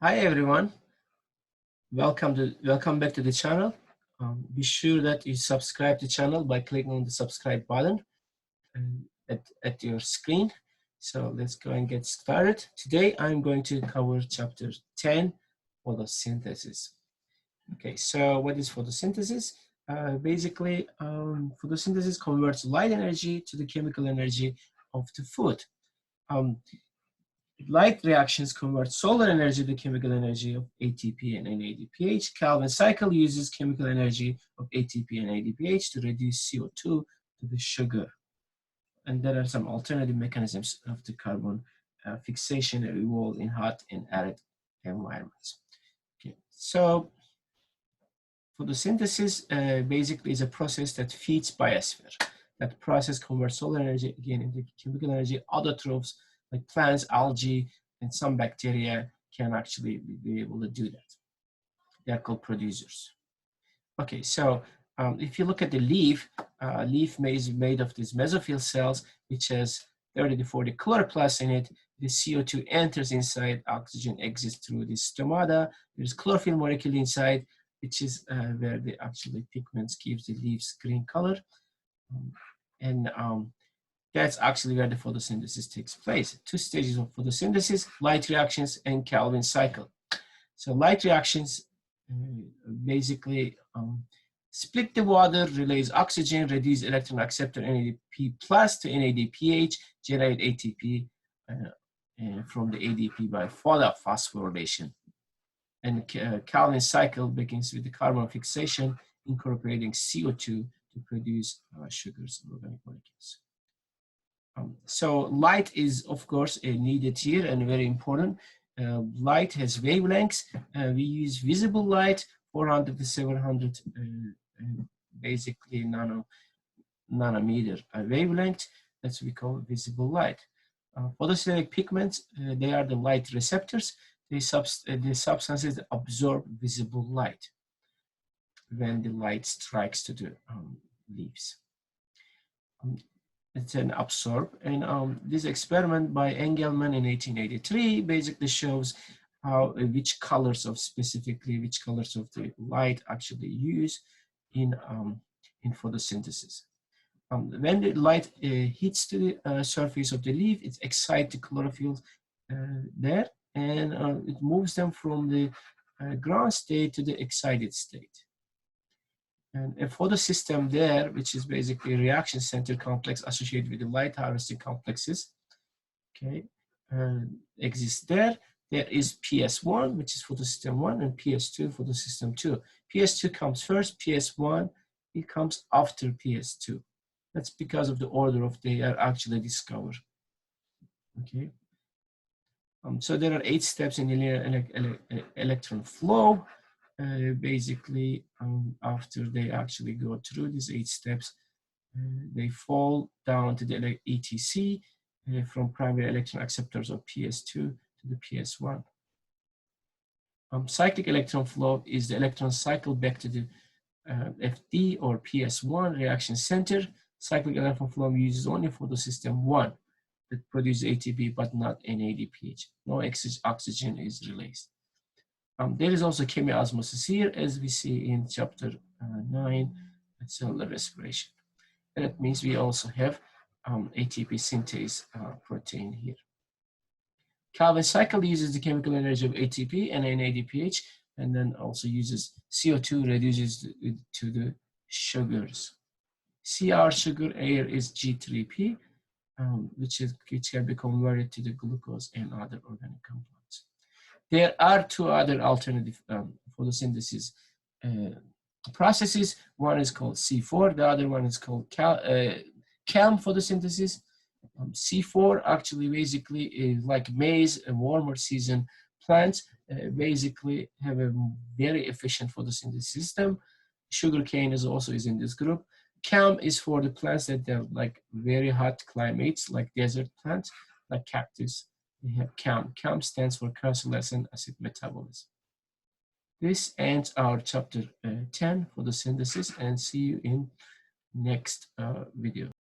Hi everyone, welcome back to the channel. Be sure that you subscribe to the channel by clicking on the subscribe button at your screen. So let's go and get started. Today I'm going to cover chapter 10, photosynthesis. Okay, so what is photosynthesis? Basically, photosynthesis converts light energy to the chemical energy of the food. Light reactions convert solar energy to chemical energy of ATP and NADPH. Calvin cycle uses chemical energy of ATP and NADPH to reduce CO2 to the sugar. And there are some alternative mechanisms of the carbon fixation that evolve in hot and arid environments. Okay. So photosynthesis basically is a process that feeds biosphere. That process converts solar energy again into chemical energy. Autotrophs like plants, algae, and some bacteria can actually be able to do that. They are called producers. Okay, so if you look at the leaf, leaf is made of these mesophyll cells, which has 30 to 40 chloroplasts in it. The CO2 enters inside, oxygen exits through the stomata. There's chlorophyll molecule inside, which is where the actually pigments gives the leaves green color. That's actually where the photosynthesis takes place. Two stages of photosynthesis, light reactions and Calvin cycle. So light reactions basically split the water, release oxygen, reduce electron acceptor NADP plus to NADPH, generate ATP from the ADP by photophosphorylation. And Calvin cycle begins with the carbon fixation, incorporating CO2 to produce sugars and organic molecules. So light is, of course, needed here and very important. Light has wavelengths. We use visible light, 400 to 700, basically nanometer wavelength. That's what we call visible light. Photosynthetic pigments, they are the light receptors. The substances absorb visible light when the light strikes to the leaves. It's an absorb, and this experiment by Engelmann in 1883 basically shows how which colors of the light actually use in photosynthesis. When the light hits to the surface of the leaf, it excites the chlorophyll there, and it moves them from the ground state to the excited state. And a photosystem there, which is basically a reaction center complex associated with the light harvesting complexes, okay, exists there. There is PS1, which is photosystem 1, and PS2, photosystem 2. PS2 comes first, PS1, it comes after PS2. That's because of the order of they are actually discovered. Okay. So there are 8 steps in the linear electron flow. Basically, after they actually go through these 8 steps, they fall down to the ETC from primary electron acceptors of PS2 to the PS1. Cyclic electron flow is the electron cycle back to the FD or PS1 reaction center. Cyclic electron flow uses only photosystem 1 that produces ATP but not NADPH. No excess oxygen is released. There is also chemiosmosis here, as we see in chapter 9, cellular respiration. And that means we also have ATP synthase protein here. Calvin cycle uses the chemical energy of ATP and NADPH, and then also uses CO2, reduces to the sugars. CR sugar air is G3P, which can be converted to the glucose and other organic compounds. There are 2 other alternative photosynthesis processes. One is called C4, the other one is called CAM photosynthesis. C4 actually basically is like maize, a warmer season plants basically have a very efficient photosynthesis system. Sugarcane is also in this group. CAM is for the plants that have like very hot climates, like desert plants, like cactus. We have CAM. CAM stands for carcinogen acid metabolism. This ends our chapter 10 photosynthesis, and see you in next video.